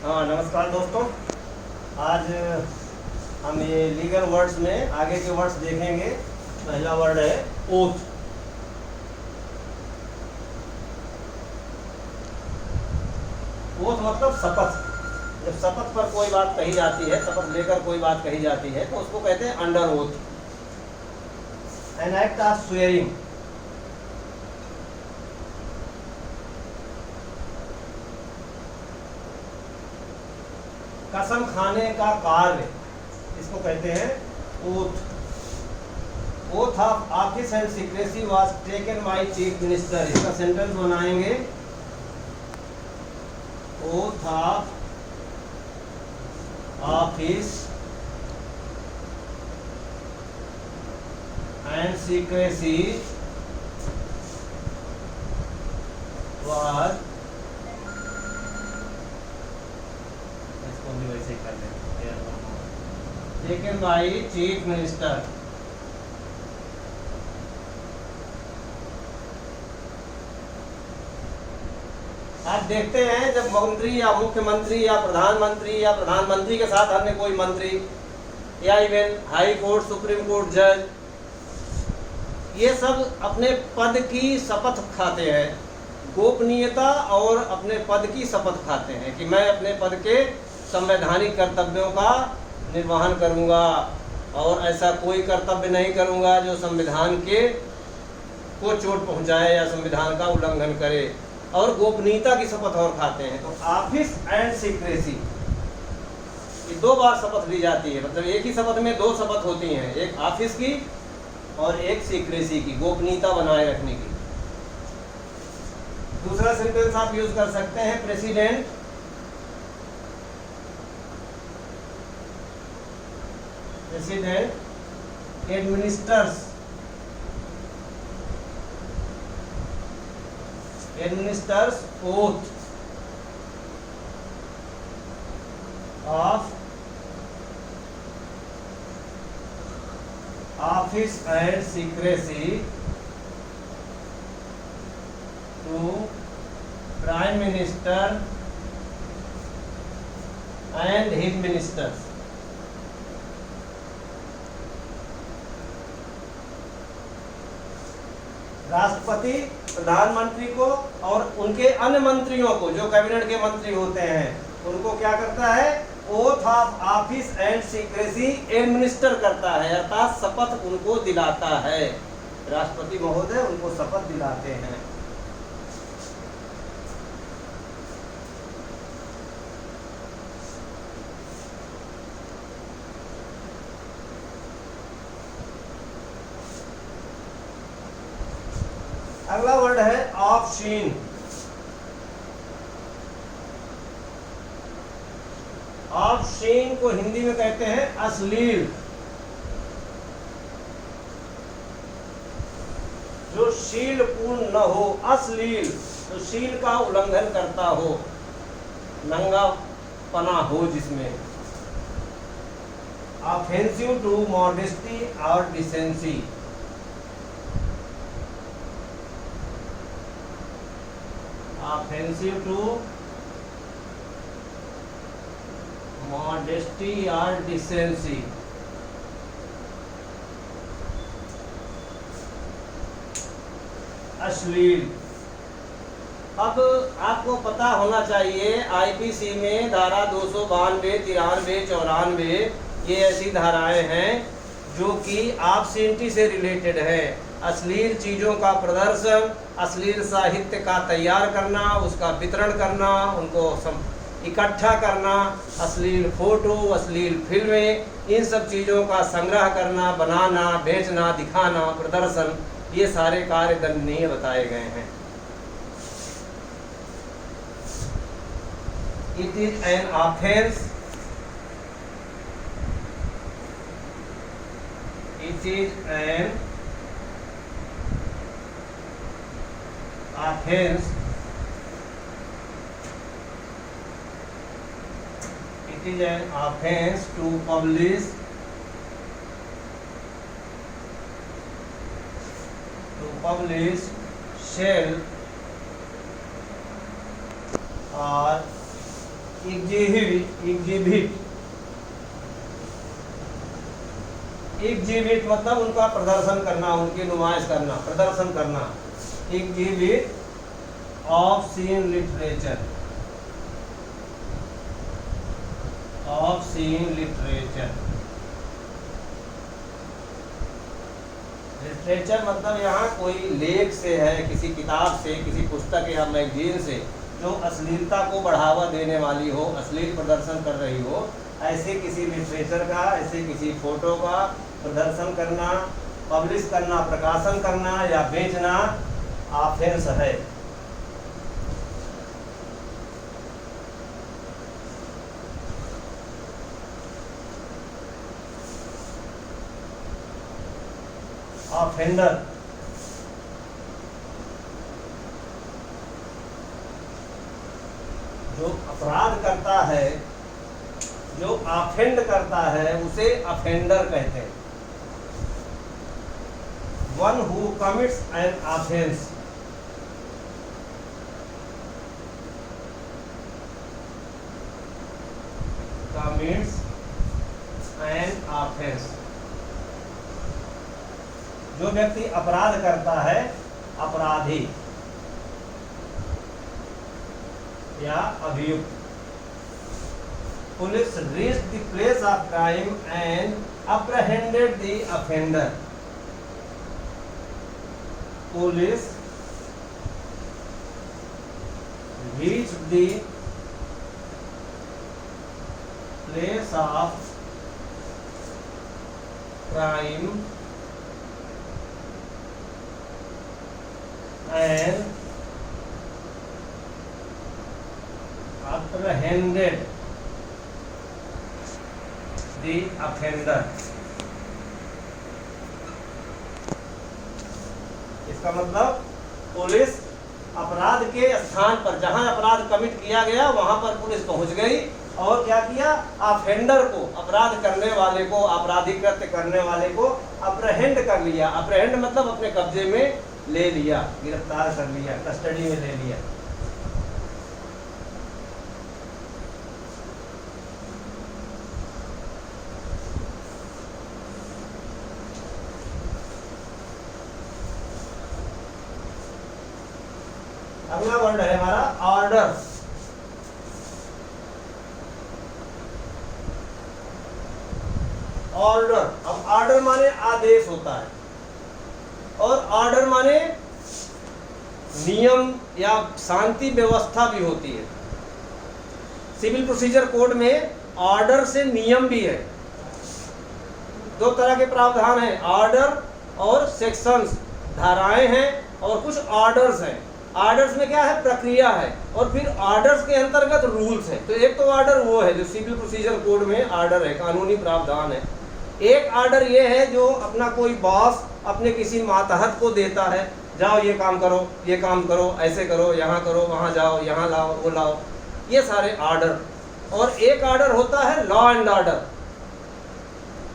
हाँ, नमस्कार दोस्तों। आज हम ये लीगल वर्ड्स में आगे के वर्ड्स देखेंगे। पहला वर्ड है ओथ। ओथ मतलब शपथ। जब शपथ पर कोई बात कही जाती है, शपथ लेकर कोई बात कही जाती है तो उसको कहते हैं under oath. An act of swearing. कसम खाने का कार्य, इसको कहते हैं oath. Oath of office and secrecy was taken by chief minister. इसका सेंटेंस बनाएंगे, oath of office and secrecy was, भी वैसे कर लें, टेकन बाय चीफ मिनिस्टर। आप देखते हैं जब मंत्री या मुख्यमंत्री या प्रधानमंत्री के साथ अन्य कोई मंत्री या even high court, supreme court जज, ये सब अपने पद की शपथ खाते हैं। गोपनीयता और अपने पद की शपथ खाते हैं कि मैं अपने पद के संवैधानिक कर्तव्यों का निर्वहन करूंगा और ऐसा कोई कर्तव्य नहीं करूंगा जो संविधान के को चोट पहुंचाए या संविधान का उल्लंघन करे। और गोपनीयता की शपथ और खाते हैं। तो ऑफिस एंड सीक्रेसी, ये दो बार शपथ ली जाती है। मतलब एक ही शपथ में दो शपथ होती हैं, एक ऑफिस की और एक सीक्रेसी की, गोपनीयता बनाए रखने की। दूसरा सेंटेंस आप यूज कर सकते हैं, president administers oath of office and secrecy to Prime Minister and his ministers। राष्ट्रपति प्रधानमंत्री को और उनके अन्य मंत्रियों को, जो कैबिनेट के मंत्री होते हैं, उनको क्या करता है? Oath of office and secrecy administer करता है, अर्थात शपथ उनको दिलाता है। राष्ट्रपति महोदय उनको शपथ दिलाते हैं। अगला वर्ड है ऑब्शीन। ऑब्शीन को हिंदी में कहते हैं अश्लील। जो शील पूर्ण न हो, अश्लील, तो शील का उल्लंघन करता हो, नंगा पना हो जिसमें। ऑफेंसिव टू मॉडेस्टी और decency. offensive to modesty or decency। अश्लील। अब आपको पता होना चाहिए आईपीसी में धारा 292, 93, 94 ये ऐसी धाराएं हैं जो कि ऑब्स्सेनिटी से रिलेटेड है। अश्लील चीज़ों का प्रदर्शन, अश्लील साहित्य का तैयार करना, उसका वितरण करना, उनको इकट्ठा करना, अश्लील फोटो, अश्लील फिल्में, इन सब चीज़ों का संग्रह करना, बनाना, बेचना, दिखाना, प्रदर्शन, ये सारे कार्य दंडनीय बताए गए हैं। It is an offence, it is an offense, it is an offense to publish sell or exhibit मतलब उनका प्रदर्शन करना, उनकी नुमाइश करना, प्रदर्शन करना। Exhibit obscene literature, obscene literature. Literature मतलब यहाँ कोई लेख से है, किसी किताब से, किसी पुस्तक या मैगजीन से जो अश्लीलता को बढ़ावा देने वाली हो, अश्लील प्रदर्शन कर रही हो, ऐसे किसी लिटरेचर का, ऐसे किसी फोटो का प्रदर्शन करना, पब्लिश करना, प्रकाशन करना या बेचना ऑफेंस है। ऑफेंडर, जो अपराध करता है, जो ऑफेंड करता है, उसे ऑफेंडर कहते हैं। One who commits an offence, commits an offence, जो व्यक्ति अपराध करता है, अपराधी या अभियुक्त। Police reached the place of crime and apprehended the offender. Police reached the place of crime and apprehended the offender। इसका मतलब पुलिस अपराध के स्थान पर, जहां अपराध कमिट किया गया, वहां पर पुलिस पहुंच गई और क्या किया, ऑफेंडर को, अपराध करने वाले को, आपराधिक कृत्य करने वाले को अप्रहेंड कर लिया। अप्रहेंड मतलब अपने कब्जे में ले लिया, गिरफ्तार कर लिया, कस्टडी में ले लिया। अगला वर्ड है हमारा ऑर्डर। ऑर्डर, अब ऑर्डर माने आदेश होता है, और ऑर्डर माने नियम या शांति व्यवस्था भी होती है। सिविल प्रोसीजर कोड में ऑर्डर से नियम भी है। दो तरह के प्रावधान हैं, ऑर्डर और सेक्शंस, धाराएं हैं और कुछ ऑर्डर्स हैं। ऑर्डर्स में क्या है, प्रक्रिया है, और फिर ऑर्डर्स के अंतर्गत रूल्स है। तो एक तो ऑर्डर वो है जो सिविल प्रोसीजर कोड में ऑर्डर है, कानूनी प्रावधान है। एक ऑर्डर ये है जो अपना कोई बॉस अपने किसी मातहत को देता है, जाओ ये काम करो, ये काम करो, ऐसे करो, यहाँ करो, वहाँ जाओ, यहाँ लाओ, वो लाओ, ये सारे ऑर्डर। और एक ऑर्डर होता है law and order.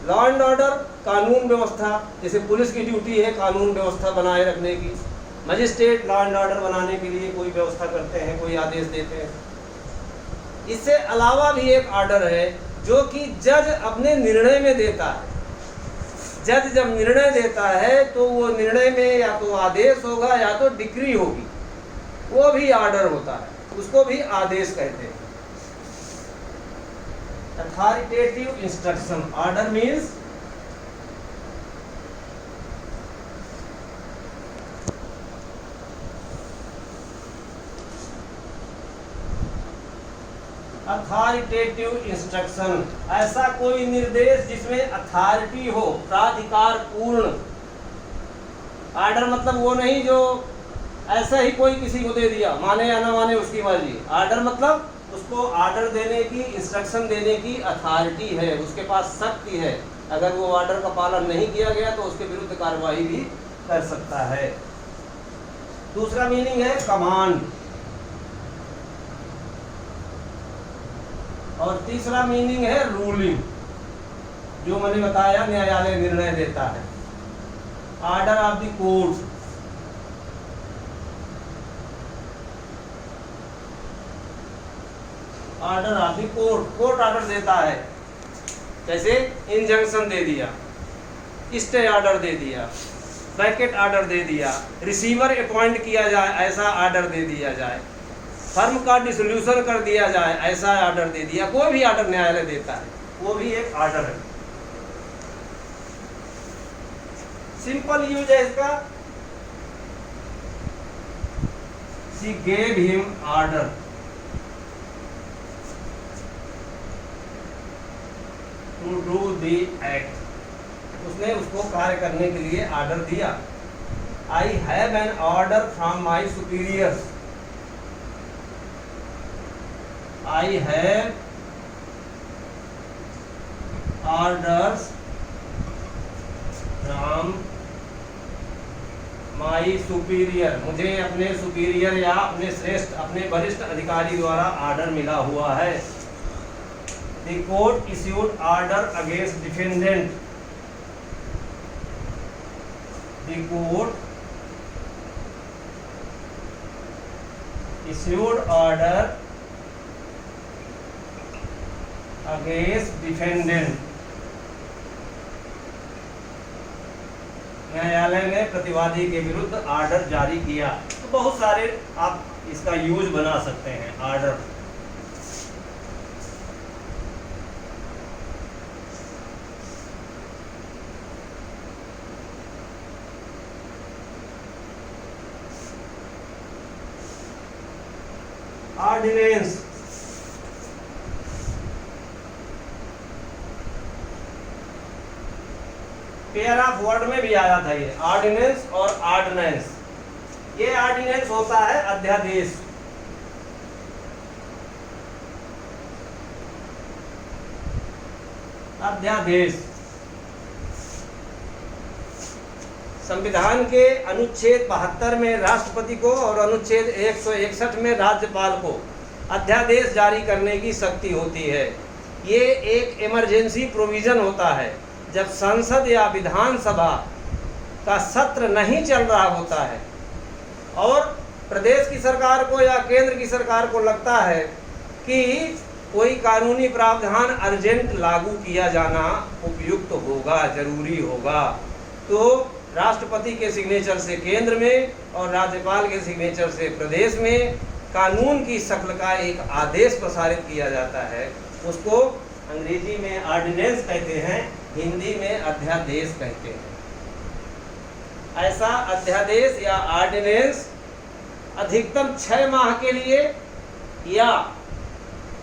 Law and order कानून व्यवस्था, जैसे पुलिस की ड्यूटी है कानून व्यवस्था बनाए रखने की, मजिस्ट्रेट लॉ एंड ऑर्डर बनाने के लिए कोई व्यवस्था करते हैं, कोई आदेश देते हैं। इससे अलावा भी एक ऑर्डर है जो कि जज अपने निर्णय में देता है। जज जब निर्णय देता है तो वो निर्णय में या तो आदेश होगा या तो डिक्री होगी, वो भी ऑर्डर होता है, उसको भी आदेश कहते हैं। Authoritative instruction, order means authoritative instruction, ऐसा कोई निर्देश जिसमें अथॉरिटी हो, प्राधिकार पूर्ण। ऑर्डर मतलब वो नहीं जो ऐसा ही कोई किसी को दे दिया, माने या ना माने उसकी मर्जी। ऑर्डर मतलब उसको ऑर्डर देने की, इंस्ट्रक्शन देने की अथॉरिटी है, उसके पास शक्ति है। अगर वो ऑर्डर का पालन नहीं किया गया तो उसके विरुद्ध कार्रवाई भी कर सकता है। दूसरा मीनिंग है कमांड, और तीसरा मीनिंग है रूलिंग, जो मैंने बताया न्यायालय निर्णय देता है। Order of the court, order of the court, court order देता है, जैसे इंजंक्शन दे दिया, स्टे ऑर्डर दे दिया, ब्रैकेट ऑर्डर दे दिया, रिसीवर अपॉइंट किया जाए ऐसा ऑर्डर दे दिया जाए, फर्म का डिसोल्यूशन कर दिया जाए ऐसा ऑर्डर दे दिया, कोई भी ऑर्डर न्यायालय देता है, वो भी एक ऑर्डर है। सिंपल यूज है इसका, she gave him order, to do the act, उसने उसको कार्य करने के लिए ऑर्डर दिया। I have an order from my superiors, I have orders from my superior, मुझे अपने सुपीरियर या अपने श्रेष्ठ, अपने वरिष्ठ अधिकारी द्वारा ऑर्डर मिला हुआ है। The court issued order against defendant. The court issued order against defendant. न्यायालय ने प्रतिवादी के विरुद्ध ऑर्डर जारी किया। तो बहुत सारे आप इसका यूज बना सकते हैं, order. Ordinance, pair of word में भी आया था ये, ऑर्डिनेंस और ऑर्डिनेंस। ये ऑर्डिनेंस होता है अध्यादेश, अध्यादेश संविधान के अनुच्छेद 72 में राष्ट्रपति को और अनुच्छेद 161 में राज्यपाल को अध्यादेश जारी करने की शक्ति होती है। ये एक इमरजेंसी प्रोविजन होता है जब संसद या विधानसभा का सत्र नहीं चल रहा होता है और प्रदेश की सरकार को या केंद्र की सरकार को लगता है कि कोई कानूनी प्रावधान अर्जेंट लागू किया जाना उपयुक्त होगा, जरूरी होगा, तो राष्ट्रपति के सिग्नेचर से केंद्र में और राज्यपाल के सिग्नेचर से प्रदेश में कानून की शक्ल का एक आदेश प्रसारित किया जाता है। उसको अंग्रेजी में ऑर्डिनेंस कहते हैं, हिंदी में अध्यादेश कहते हैं। ऐसा अध्यादेश या ऑर्डिनेंस अधिकतम 6 माह के लिए या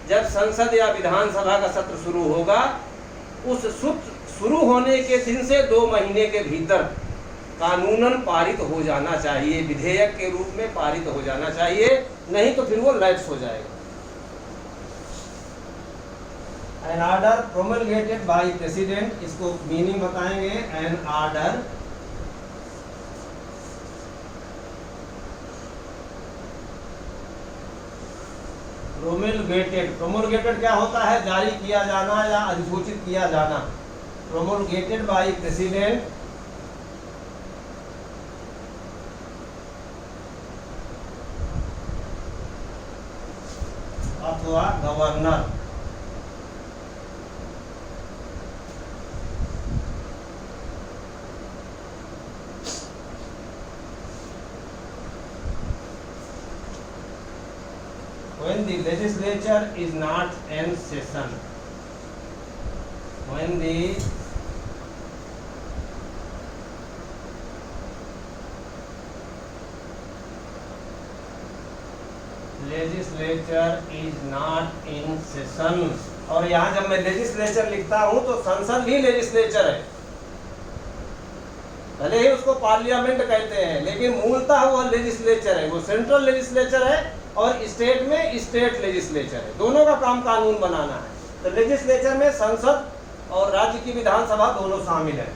जब संसद या विधानसभा का सत्र शुरू होगा उस शुरू होने के दिन से 2 महीने के भीतर कानूनन पारित हो जाना चाहिए, विधेयक के रूप में पारित हो जाना चाहिए, नहीं तो फिर वो लैप्स हो जाएगा। N order promulgated by president, इसको मीनिंग बताएंगे। एन ऑर्डर प्रोमलगेटेड, प्रोमलगेटेड क्या होता है? जारी किया जाना या अधिसूचित किया जाना। प्रोमलगेटेड बाय प्रेसिडेंट अथवा governor. When the legislature is not in session, when the legislature is not in session, और यहाँ जब मैं लेजिस्लेचर लिखता हूँ तो संसद भी लेजिस्लेचर है, भले ही उसको पार्लियामेंट कहते हैं लेकिन मूलतः वो लेजिस्लेचर है, वो सेंट्रल लेजिस्लेचर है और स्टेट में स्टेट लेजिस्लेचर है। दोनों का काम कानून बनाना है। तो लेजिस्लेचर में संसद और राज्य की विधानसभा दोनों शामिल है।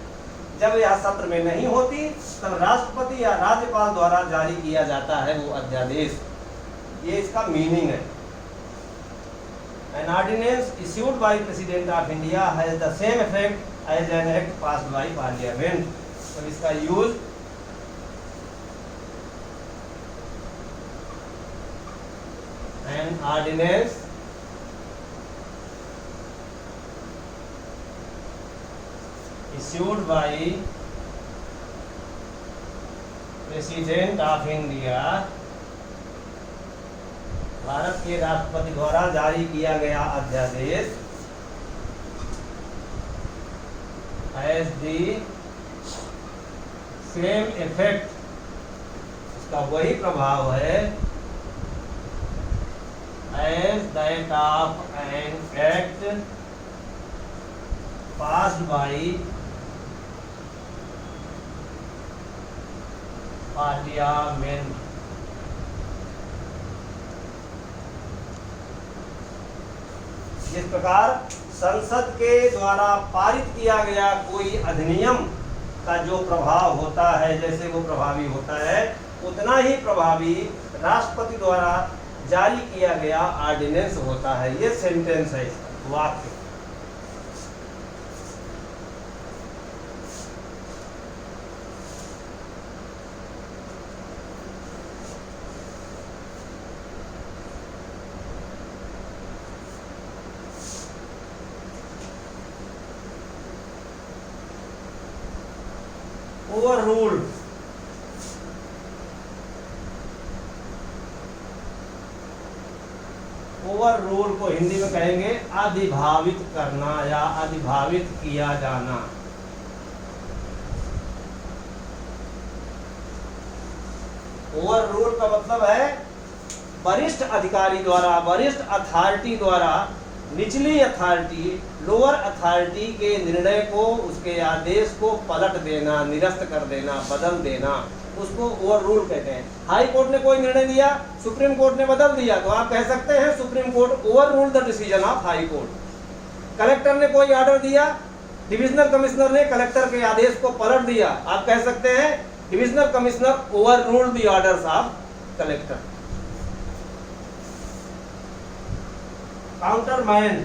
जब यह सत्र में नहीं होती तब राष्ट्रपति या राज्यपाल द्वारा जारी किया जाता है वो अध्यादेश। ये इसका मीनिंग है। An ordinance issued by President of India has the same effect as an act passed by Parliament. तो इसका use an ordinance issued by president of India, Bharat के राष्ट्रपति द्वारा जारी किया गया अध्यादेश हैज दी सेम इफेक्ट, इसका वही प्रभाव है as that of an act passed by parliament. जिस प्रकार संसद के द्वारा पारित किया गया कोई अधिनियम का जो प्रभाव होता है, जैसे वो प्रभावी होता है, उतना ही प्रभावी राष्ट्रपति द्वारा जारी किया गया ऑर्डिनेंस होता है। ये सेंटेंस है, वाक्य। ओवर रूल, ओवर रूल को हिंदी में कहेंगे अधिभावित करना या अधिभावित किया जाना। ओवर रूल का मतलब है वरिष्ठ अधिकारी द्वारा, वरिष्ठ अथॉरिटी द्वारा निचली अथॉरिटी, लोअर अथॉरिटी के निर्णय को, उसके आदेश को पलट देना, निरस्त कर देना, बदल देना, उसको ओवर रूल कहते हैं। हाई कोर्ट ने कोई निर्णय दिया, सुप्रीम कोर्ट ने बदल दिया, तो आप कह सकते हैं supreme court over rule the decision of high court. Collector ने कोई ऑर्डर दिया, डिविजनल कमिश्नर ने कलेक्टर के आदेश को पलट दिया, आप कह सकते हैं divisional commissioner over rule the orders of collector. Countermand,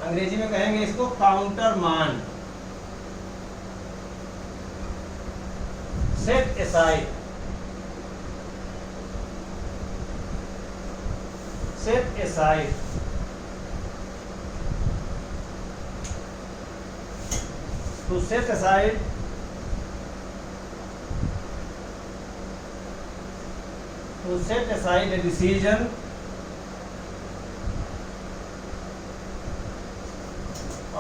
अंग्रेजी में कहेंगे इसको countermand. Set aside, set aside, to set aside, to set aside a decision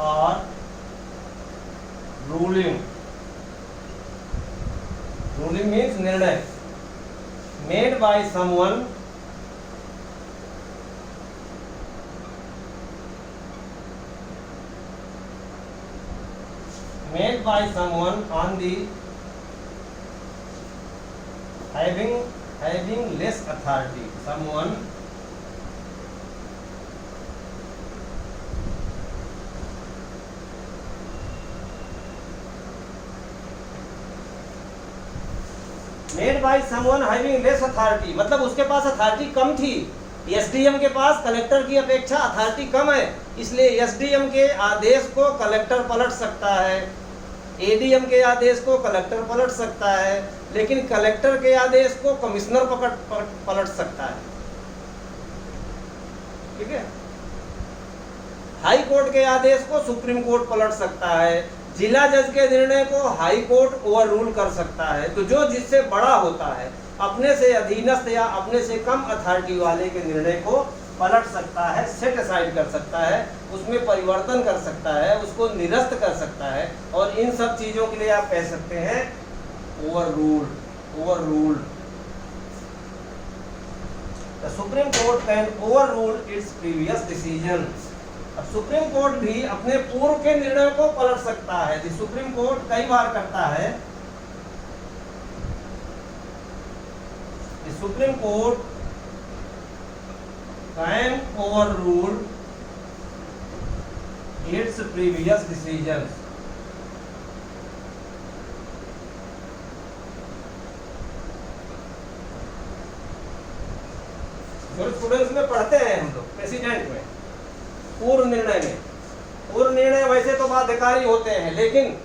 or ruling, ruling means निर्णय, made by someone on the having less authority, someone made by someone having less authority, मतलब उसके पास authority कम थी। SDM के पास collector की अपेक्षा authority कम है, इसलिए SDM के आदेश को कलेक्टर पलट सकता है, एडीएम के आदेश को कलेक्टर पलट सकता है, लेकिन कलेक्टर के आदेश को कमिश्नर पलट सकता है। ठीक है। हाई कोर्ट के आदेश को सुप्रीम कोर्ट पलट सकता है, जिला जज के निर्णय को हाई कोर्ट ओवर रूल कर सकता है। तो जो जिससे बड़ा होता है, अपने से अधीनस्थ या अपने से कम अथॉरिटी वाले के निर्णय को पलट सकता है, सेट असाइड कर सकता है, उसमें परिवर्तन कर सकता है, उसको निरस्त कर सकता है, और इन सब चीजों के लिए आप कह सकते हैं over rule, over rule. The supreme court can over rule its previous decision. अब सुप्रीम कोर्ट भी अपने पूर्व के निर्णयों को पलट सकता है। द सुप्रीम कोर्ट कई बार करता है। The supreme court can over rule its previous decision. जो स्टूडेंट्स में पढ़ते हैं हम लोग प्रेसिडेंट में, पूर्व निर्णय में, पूर्व निर्णय वैसे तो बाध्यकारी होते हैं, लेकिन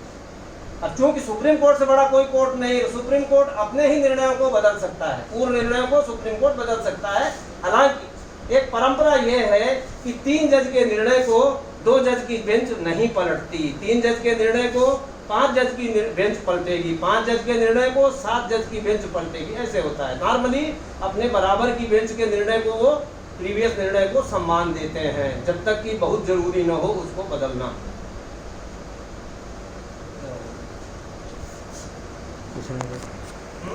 अब चूंकि सुप्रीम कोर्ट से बड़ा कोई कोर्ट नहीं है, सुप्रीम कोर्ट अपने ही निर्णयों को बदल सकता है, पूर्व निर्णयों को सुप्रीम कोर्ट बदल सकता है। हालांकि एक परंपरा यह है कि 3 जज के निर्णय को 2 जज की बेंच नहीं पलटती, 3 जज के निर्णय को 5 जज की बेंच पलटेगी, 5 जज के निर्णय को 7 जज की बेंच पलटेगी। ऐसे होता है। नॉर्मली अपने बराबर की बेंच के निर्णय को वो प्रीवियस निर्णय को सम्मान देते हैं, जब तक कि बहुत जरूरी न हो उसको बदलना। कुछ नहीं।